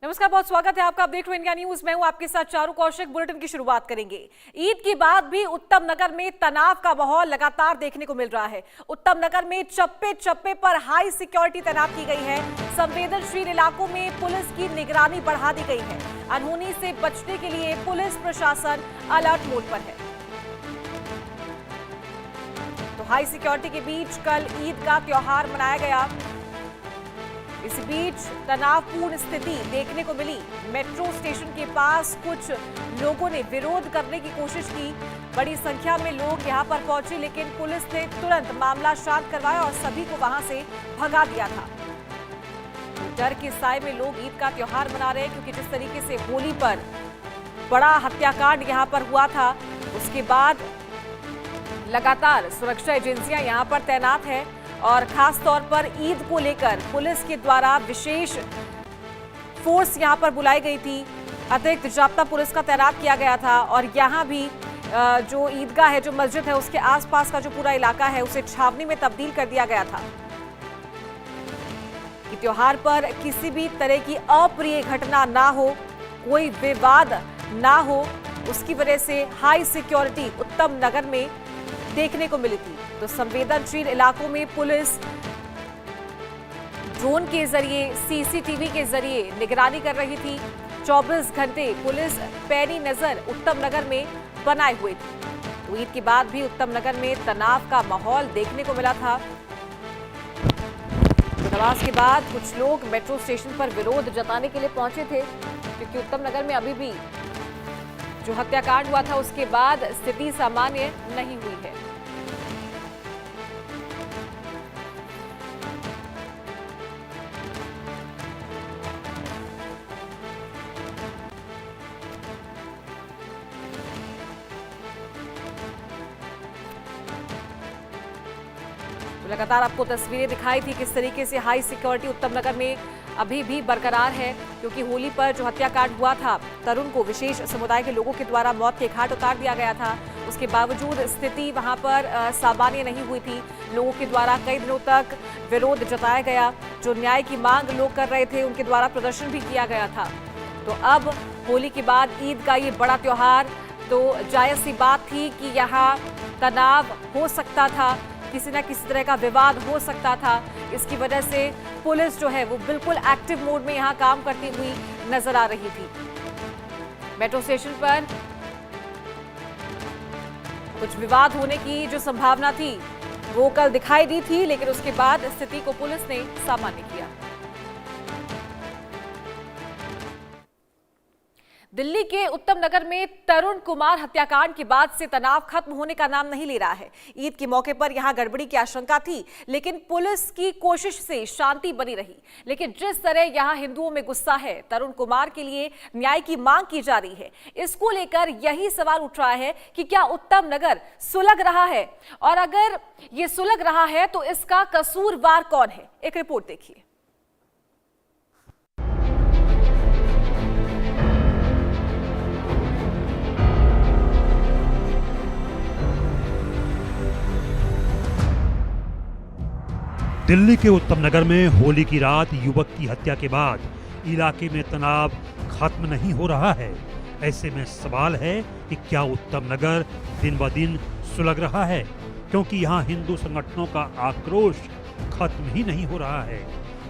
नमस्कार, बहुत स्वागत है आपका। आप देख रहे हैं इंडिया न्यूज। मैं हूं आपके साथ चारू कौशिक। बुलेटिन की शुरुआत करेंगे। ईद के बाद भी उत्तम नगर में तनाव का माहौल लगातार देखने को मिल रहा है। उत्तम नगर में चप्पे चप्पे पर हाई सिक्योरिटी तैनात की गई है। संवेदनशील इलाकों में पुलिस की निगरानी बढ़ा दी गई है। अनहोनी से बचने के लिए पुलिस प्रशासन अलर्ट मोड पर है। तो हाई सिक्योरिटी के बीच कल ईद का त्योहार मनाया गया। इस बीच तनावपूर्ण स्थिति देखने को मिली। मेट्रो स्टेशन के पास कुछ लोगों ने विरोध करने की कोशिश की। बड़ी संख्या में लोग यहां पर पहुंचे, लेकिन पुलिस ने तुरंत मामला शांत करवाया और सभी को वहां से भगा दिया था। डर के साए में लोग ईद का त्योहार मना रहे हैं, क्योंकि जिस तरीके से होली पर बड़ा हत्याकांड यहां पर हुआ था, उसके बाद लगातार सुरक्षा एजेंसियां यहां पर तैनात है और खास तौर पर ईद को लेकर पुलिस के द्वारा विशेष फोर्स यहां पर बुलाई गई थी। अतिरिक्त जाब्ता पुलिस का तैनात किया गया था और यहां भी जो ईदगाह है, जो मस्जिद है, उसके आसपास का जो पूरा इलाका है, उसे छावनी में तब्दील कर दिया गया था कि त्योहार पर किसी भी तरह की अप्रिय घटना ना हो, कोई विवाद ना हो। उसकी वजह से हाई सिक्योरिटी उत्तम नगर में देखने को मिली थी। तो संवेदनशील इलाकों में पुलिस ड्रोन के जरिए, सीसीटीवी के जरिए निगरानी कर रही थी। 24 घंटे पुलिस पैनी नजर उत्तम नगर में बनाए हुए थी। तो ईद के बाद भी उत्तम नगर में तनाव का माहौल देखने को मिला था। तो नमाज के बाद कुछ लोग मेट्रो स्टेशन पर विरोध जताने के लिए पहुंचे थे, क्योंकि उत्तम नगर में अभी भी जो हत्याकांड हुआ था उसके बाद स्थिति सामान्य नहीं हुई है। लगातार आपको तस्वीरें दिखाई थी किस तरीके से हाई सिक्योरिटी उत्तम नगर में अभी भी बरकरार है, क्योंकि होली पर जो हत्याकांड हुआ था, तरुण को विशेष समुदाय के लोगों के द्वारा मौत के घाट उतार दिया गया था। उसके बावजूद स्थिति वहां पर सामान्य नहीं हुई थी। लोगों के द्वारा कई दिनों तक विरोध जताया गया। जो न्याय की मांग लोग कर रहे थे, उनके द्वारा प्रदर्शन भी किया गया था। तो अब होली के बाद ईद का ये बड़ा त्योहार, तो जायज सी बात थी कि यहाँ तनाव हो सकता था, किसी न किसी तरह का विवाद हो सकता था। इसकी वजह से पुलिस जो है वो बिल्कुल एक्टिव मोड में यहां काम करती हुई नजर आ रही थी। मेट्रो स्टेशन पर कुछ विवाद होने की जो संभावना थी वो कल दिखाई दी थी, लेकिन उसके बाद स्थिति को पुलिस ने सामान्य किया। दिल्ली के उत्तम नगर में तरुण कुमार हत्याकांड के बाद से तनाव खत्म होने का नाम नहीं ले रहा है। ईद के मौके पर यहां गड़बड़ी की आशंका थी, लेकिन पुलिस की कोशिश से शांति बनी रही। लेकिन जिस तरह यहां हिंदुओं में गुस्सा है, तरुण कुमार के लिए न्याय की मांग की जा रही है, इसको लेकर यही सवाल उठ रहा है कि क्या उत्तम नगर सुलग रहा है, और अगर ये सुलग रहा है तो इसका कसूरवार कौन है। एक रिपोर्ट देखिए। दिल्ली के उत्तम नगर में होली की रात युवक की हत्या के बाद इलाके में तनाव खत्म नहीं हो रहा है। ऐसे में सवाल है कि क्या उत्तम नगर दिन ब दिन सुलग रहा है, क्योंकि यहाँ हिंदू संगठनों का आक्रोश खत्म ही नहीं हो रहा है।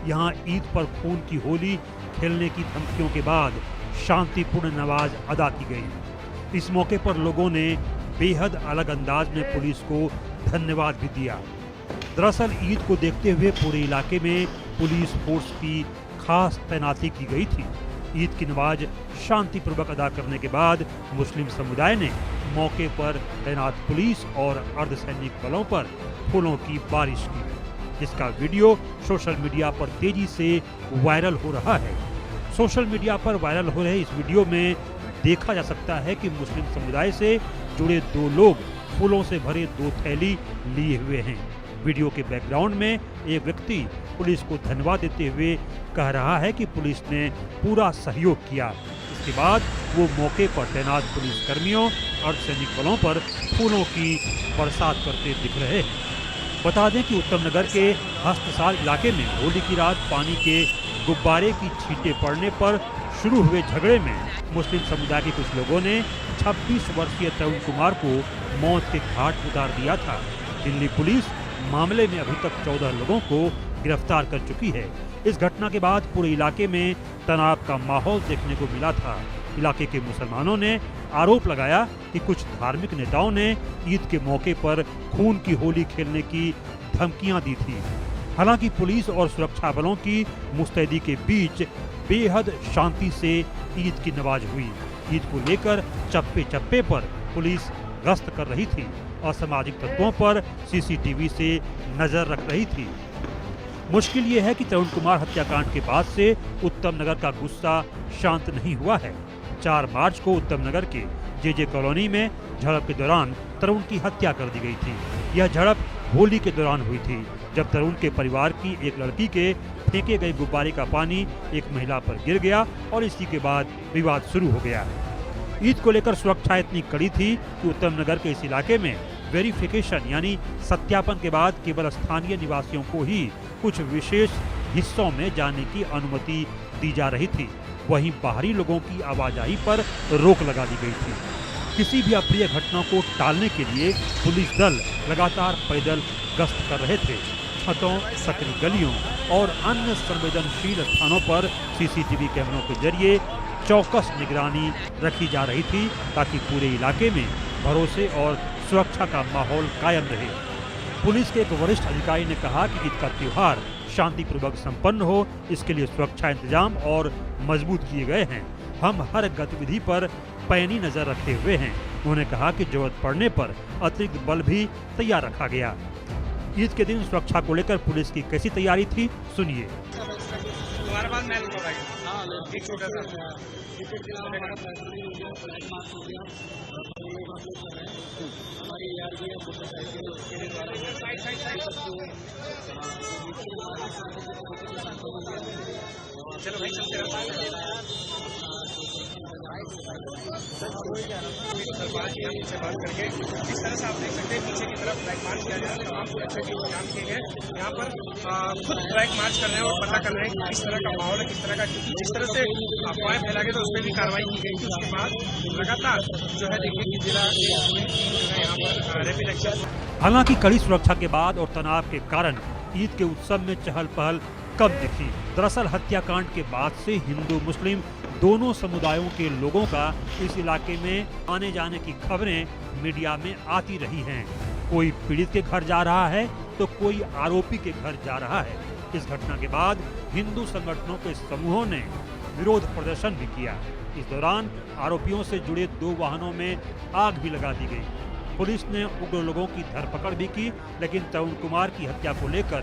यहाँ ईद पर खून की होली खेलने की धमकियों के बाद शांतिपूर्ण नमाज अदा की गई। इस मौके पर लोगों ने बेहद अलग अंदाज में पुलिस को धन्यवाद भी दिया। दरअसल ईद को देखते हुए पूरे इलाके में पुलिस फोर्स की खास तैनाती की गई थी। ईद की नमाज शांतिपूर्वक अदा करने के बाद मुस्लिम समुदाय ने मौके पर तैनात पुलिस और अर्धसैनिक बलों पर फूलों की बारिश की, जिसका वीडियो सोशल मीडिया पर तेजी से वायरल हो रहा है। सोशल मीडिया पर वायरल हो रहे इस वीडियो में देखा जा सकता है कि मुस्लिम समुदाय से जुड़े दो लोग फूलों से भरे 2 थैली लिए हुए हैं। वीडियो के बैकग्राउंड में एक व्यक्ति पुलिस को धन्यवाद देते हुए कह रहा है कि पुलिस ने पूरा सहयोग किया। इसके बाद वो मौके पर तैनात पुलिस कर्मियों और सैनिक बलों पर फूलों की बरसात करते दिख रहे हैं। बता दें कि उत्तम नगर के हस्तसाल इलाके में होली की रात पानी के गुब्बारे की छींटे पड़ने पर शुरू हुए झगड़े में मुस्लिम समुदाय के कुछ लोगों ने 26 वर्षीय तरुण कुमार को मौत के घाट उतार दिया था। दिल्ली पुलिस मामले में अभी तक 14 लोगों को गिरफ्तार कर चुकी है। इस घटना के बाद पूरे इलाके में तनाव का माहौल देखने को मिला था। इलाके के मुसलमानों ने आरोप लगाया कि कुछ धार्मिक नेताओं ने ईद के मौके पर खून की होली खेलने की धमकियां दी थी। हालांकि पुलिस और सुरक्षा बलों की मुस्तैदी के बीच बेहद शांति से ईद की नमाज हुई। ईद को लेकर चप्पे चप्पे पर पुलिस गश्त कर रही थी। असामाजिक तत्वों पर सीसीटीवी से नजर रख रही थी। मुश्किल ये है कि तरुण कुमार हत्याकांड के बाद से उत्तम नगर का गुस्सा शांत नहीं हुआ है। 4 मार्च को उत्तम नगर के जेजे कॉलोनी में झड़प के दौरान तरुण की हत्या कर दी गई थी। यह झड़प होली के दौरान हुई थी, जब तरुण के परिवार की एक लड़की के फेंके गए गुब्बारे का पानी एक महिला पर गिर गया और इसी के बाद विवाद शुरू हो गया। ईद को लेकर सुरक्षा इतनी कड़ी थी कि उत्तम नगर के इस इलाके में वेरिफिकेशन यानी सत्यापन के बाद केवल स्थानीय निवासियों को ही कुछ विशेष हिस्सों में जाने की अनुमति दी जा रही थी। वहीं बाहरी लोगों की आवाजाही पर रोक लगा दी गई थी। किसी भी अप्रिय घटना को टालने के लिए पुलिस दल लगातार पैदल गश्त कर रहे थे। छतों, सकरी गलियों और अन्य संवेदनशील स्थानों पर सीसीटीवी कैमरों के जरिए चौकस निगरानी रखी जा रही थी, ताकि पूरे इलाके में भरोसे और सुरक्षा का माहौल कायम रहे। पुलिस के एक वरिष्ठ अधिकारी ने कहा कि ईद का त्योहार शांतिपूर्वक संपन्न हो, इसके लिए सुरक्षा इंतजाम और मजबूत किए गए हैं। हम हर गतिविधि पर पैनी नजर रखे हुए हैं। उन्होंने कहा कि जरूरत पड़ने पर अतिरिक्त बल भी तैयार रखा गया। ईद के दिन सुरक्षा को लेकर पुलिस की कैसी तैयारी थी, सुनिए। चलो भाई चलते बात करके इस तरह से आप देख सकते हैं पीछे की तरफ फ्लैग मार्च किया जा रहा है। तमाम सुरक्षा के इंतजाम किए गए। यहाँ पर खुद फ्लैग मार्च कर रहे हैं और पता कर रहे हैं कि किस तरह का माहौल है, किस तरह का, जिस तरह से अफवाहें फैला गए तो उस पर भी कार्रवाई की गई थी। उसके बाद लगातार जो है देखिए कि जिला यहाँ पर रैपिड एक्शन। हालांकि कड़ी सुरक्षा के बाद और तनाव के कारण ईद के उत्सव में चहल पहल कम दिखी। दरअसल हत्याकांड के बाद से हिंदू मुस्लिम दोनों समुदायों के लोगों का इस इलाके में आने जाने की खबरें मीडिया में आती रही हैं। कोई पीड़ित के घर जा रहा है तो कोई आरोपी के घर जा रहा है। इस घटना के बाद हिंदू संगठनों के समूहों ने विरोध प्रदर्शन भी किया। इस दौरान आरोपियों से जुड़े 2 वाहनों में आग भी लगा दी गई। पुलिस ने उग्र लोगों की धरपकड़ भी की, लेकिन तरुण कुमार की हत्या को लेकर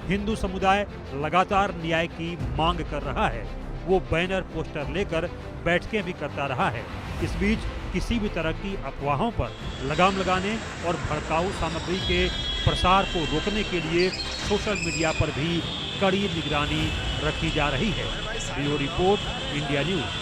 हिंदू समुदाय लगातार न्याय की मांग कर रहा है। वो बैनर पोस्टर लेकर बैठकें भी करता रहा है। इस बीच किसी भी तरह की अफवाहों पर लगाम लगाने और भड़काऊ सामग्री के प्रसार को रोकने के लिए सोशल मीडिया पर भी कड़ी निगरानी रखी जा रही है। Bureau report, India news.